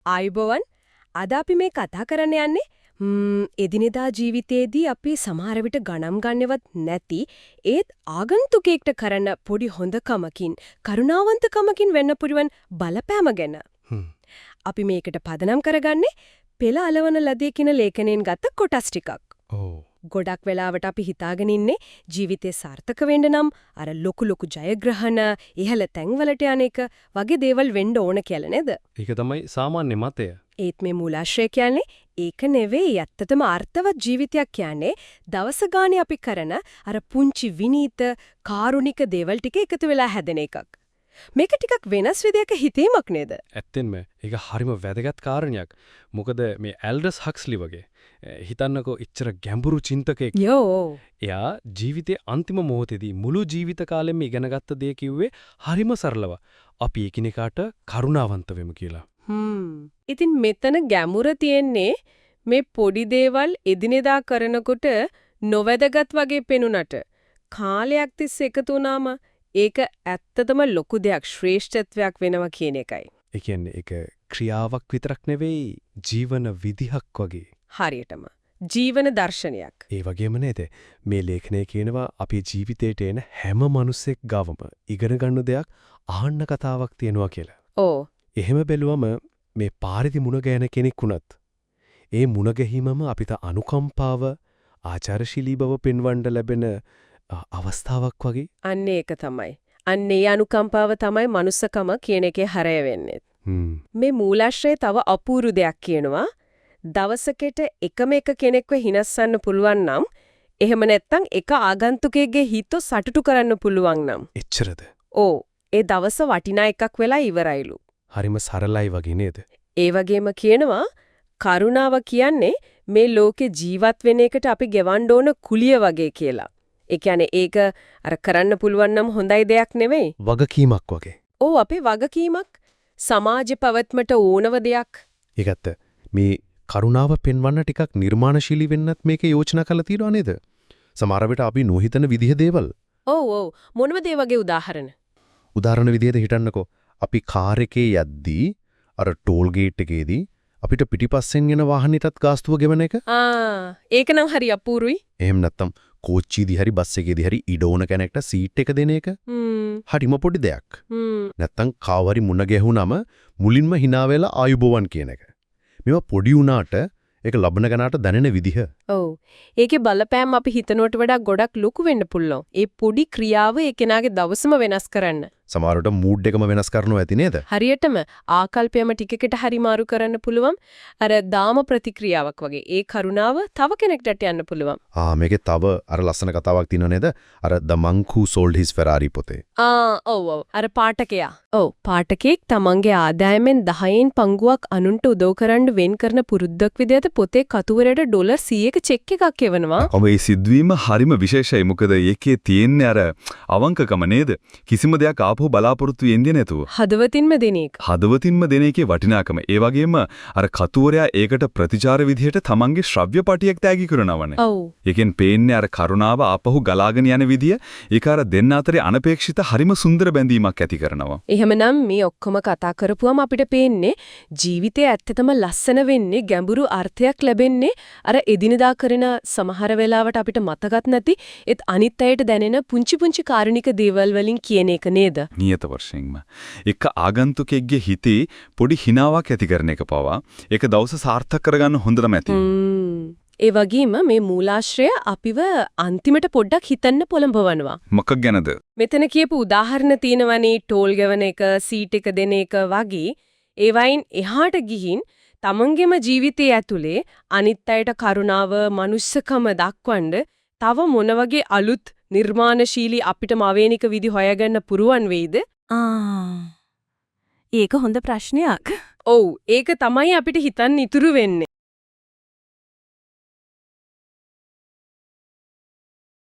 ආයුබෝවන් අද අපි මේ කතා කරන්න යන්නේ එදිනෙදා ජීවිතයේදී අපි සමහර විට ගණන් ගන්නවත් නැති ඒත් ආගන්තුකයෙක්ට කරන පොඩි හොඳකමකින් කරුණාවන්තකමකින් වෙන්න පුරුවන් බලපෑම ගැන. අපි මේකට පදනම් කරගන්නේ පෙළ අලවන ලදී කියන ලේඛනයෙන් ගත්ත කොටස් ටිකක්. ගොඩක් වෙලාවට අපි හිතාගෙන ඉන්නේ ජීවිතේ සාර්ථක වෙන්න නම් අර ලොකු ජයග්‍රහණ ඉහළ තැන්වලට යන එක වගේ දේවල් වෙන්න ඕන කියලා නේද? ඒක තමයි සාමාන්‍ය මතය. ඒත් මේ මූලාශ්‍රය කියන්නේ ඒක නෙවෙයි. ඇත්තටම අර්ථවත් ජීවිතයක් කියන්නේ දවස ගානේ අපි කරන අර පුංචි විනීත කාරුණික දේවල් ටික එකතු වෙලා හැදෙන එකක්. මේක ටිකක් වෙනස් විදියක හිතීමක් නේද? ඇත්තෙන්ම ඒක හරිම වැදගත් කාරණයක්. මොකද මේ ඇල්ඩස් හක්ස්ලි වගේ හිතන්නකෝ ඉච්චර ගැඹුරු චින්තකයෙක්. එයා ජීවිතේ අන්තිම මොහොතේදී මුළු ජීවිත කාලෙම ඉගෙනගත්ත දේ කිව්වේ හරිම සරලව. අපි එකිනෙකාට කරුණාවන්ත වෙමු කියලා. ඉතින් මෙතන ගැඹුර තියෙන්නේ මේ පොඩි දේවල් එදිනෙදා කරනකොට නොවැදගත් වගේ පෙනුනට කාලයක් තිස්සේ එකතු වුණාම ඒක ඇත්තටම ලොකු දෙයක් ශ්‍රේෂ්ඨත්වයක් වෙනවා කියන එකයි. ඒ කියන්නේ ඒක ක්‍රියාවක් විතරක් නෙවෙයි ජීවන විදිහක් වගේ. හරියටම ජීවන දර්ශනයක්. ඒ වගේම නේද මේ ලේඛනයේ කියනවා අපේ ජීවිතේට එන හැම මිනිසෙක් ගාවම ඉගෙන ගන්න දෙයක් අහන්න කතාවක් තියෙනවා කියලා. ඕ. එහෙම බැලුවම මේ පාරේදී මුණ ගැහෙන කෙනෙක් වුණත් ඒ මුණ ගැහිමම අපිට අනුකම්පාව ආචාරශීලී බව පෙන්වන්න ලැබෙන අවස්ථාවක් වගේ. අන්න ඒක තමයි. අන්න ඒ අනුකම්පාව තමයි මනුස්සකම කියන එකේ හරය වෙන්නේ. මේ මූලාශ්‍රයේ තව අපූර්ව දෙයක් කියනවා. දවසකට එකම එක කෙනෙක්ව හිනස්සන්න පුළුවන් නම් එහෙම නැත්නම් එක ආගන්තුකයෙක්ගේ හිත සතුටු කරන්න පුළුවන් නම් එච්චරද? ඕ ඒ දවස වටිනා එකක් වෙලා ඉවරයිලු. හරිම සරලයි වගේ නේද? ඒ වගේම කියනවා කරුණාව කියන්නේ මේ ලෝකේ ජීවත් වෙන එකට අපි ගෙවන්න ඕන කුලිය වගේ කියලා. ඒ කියන්නේ ඒක අර කරන්න පුළුවන් නම් හොඳයි දෙයක් නෙවෙයි. වගකීමක් වගේ. ඕ අපේ වගකීමක් සමාජ පැවැත්මට ඕනව දෙයක්. ඒකත් මේ කරුණාව පෙන්වන්න ටිකක් නිර්මාණශීලී වෙන්නත් මේකේ යෝජනා කරලා තියෙනවා නේද? සමහර විට අපි නොහිතන විදිහ දේවල්. ඔව් මොනවද ඒ වගේ උදාහරණ? උදාහරණ විදිහට හිතන්නකෝ අපි කාර් එකේ යද්දී අර ටෝල් ගේට් එකේදී අපිට පිටිපස්සෙන් එන වාහනයටත් ගාස්තුව ගෙවන එක. ඒක නම් හරි අපූරුයි. එහෙම නැත්තම් කෝච්චියේදී හරි බස් එකේදී හරි ඉඩ ඕන කෙනෙක්ට සීට් එක දෙන එක. හරිම පොඩි දෙයක්. නැත්තම් කාවරි මුණ ගැහුනම මුලින්ම hina වෙලා ආයුබෝවන් කියන එක. මේවා පොඩි උනාට ඒක ලබන ගණාට දැනෙන විදිහ. ඔව්. ඒකේ බලපෑම අපි හිතනවට වඩා ගොඩක් ලොකු වෙන්න පුළුවන්. ඒ පොඩි ක්‍රියාව ඒ කෙනාගේ දවසම වෙනස් කරන්න. සමහරවිට මූඩ් එකම වෙනස් කරනවා ඇති නේද? හරියටම ආකල්පයම ටිකකට හරි මාරු කරන්න පුළුවන්. අර දාම ප්‍රතික්‍රියාවක් වගේ. ඒ කරුණාව තව කෙනෙක්ට යන්න පුළුවන්. මේකේ තව අර ලස්සන කතාවක් තියෙනව නේද? අර the monk who sold his Ferrari පොතේ. ඔව්. අර පාඨකයා. ඔව්. පාඨකෙක් තමන්ගේ ආදායමෙන් 10න් පංගුවක් අනුන්ට උදව් කරන්න වෙන් කරන පුරුද්දක් විදිහට පොතේ කතුවරයට ඩොලර් 100ක චෙක් එකක් එවනවා. මේ සිද්ධවීම හරිම විශේෂයි. මොකද ඒකේ තියෙන්නේ අර අවංකකම නේද? කිසිම දෙයක් ආපහු බලාපොරොත්තු වෙන්නේ නැතුව. හදවතින්ම දෙන එක. හදවතින්ම දෙන එකේ වටිනාකම. ඒ වගේම අර කතුවරයා ඒකට ප්‍රතිචාර විදිහට තමන්ගේ ශ්‍රව්‍ය පටියක් තෑගි කරනවනේ. ඔව්. ඒකෙන් පේන්නේ අර කරුණාව ආපහු ගලාගෙන යන විදිය. ඒක අර දෙන්න අතරේ අනපේක්ෂිත හරිම සුන්දර බැඳීමක් ඇති කරනවා. එහෙමනම් මේ ඔක්කොම කතා කරපුවම අපිට පේන්නේ ජීවිතයේ ඇත්තටම ලස්සන වෙන්නේ ගැඹුරු අර්ථයක් ලැබෙන්නේ අර එදිනදා කරන සමහර වෙලාවට අපිට මතකත් නැති ඒත් අනිත් අයට දැනෙන පුංචි පුංචි කාරුණික දේවල් වලින් කියන එක නේද? නියත වශයෙන්ම. එක ආගන්තුකෙක්ගේ හිතේ පොඩි හිනාවක් ඇති කරන එක පවා ඒක දවස සාර්ථක කරගන්න හොඳටම ඇති. ඒ වගේම මේ මූලාශ්‍රය අපිව අන්තිමට පොඩ්ඩක් හිතන්න පොළඹවනවා. මොකක් ගැනද? මෙතන කියපු උදාහරණ තියෙනවනේ ටෝල් ගෙවන එක, සීට් එක දෙන එක වගේ. ඒ වයින් එහාට ගිහින් තමන්ගේම ජීවිතයේ ඇතුලේ අනිත් අයට කරුණාව, මනුස්සකම දක්වන්න තව මොන වගේ අලුත් නිර්මාණශීලී අපිටම අවේනික විදි හොයාගන්න පුරුවන් වෙයිද? ඒක හොඳ ප්‍රශ්නයක්. ඔව් ඒක තමයි අපිට හිතන්න ඉතුරු වෙන්නේ.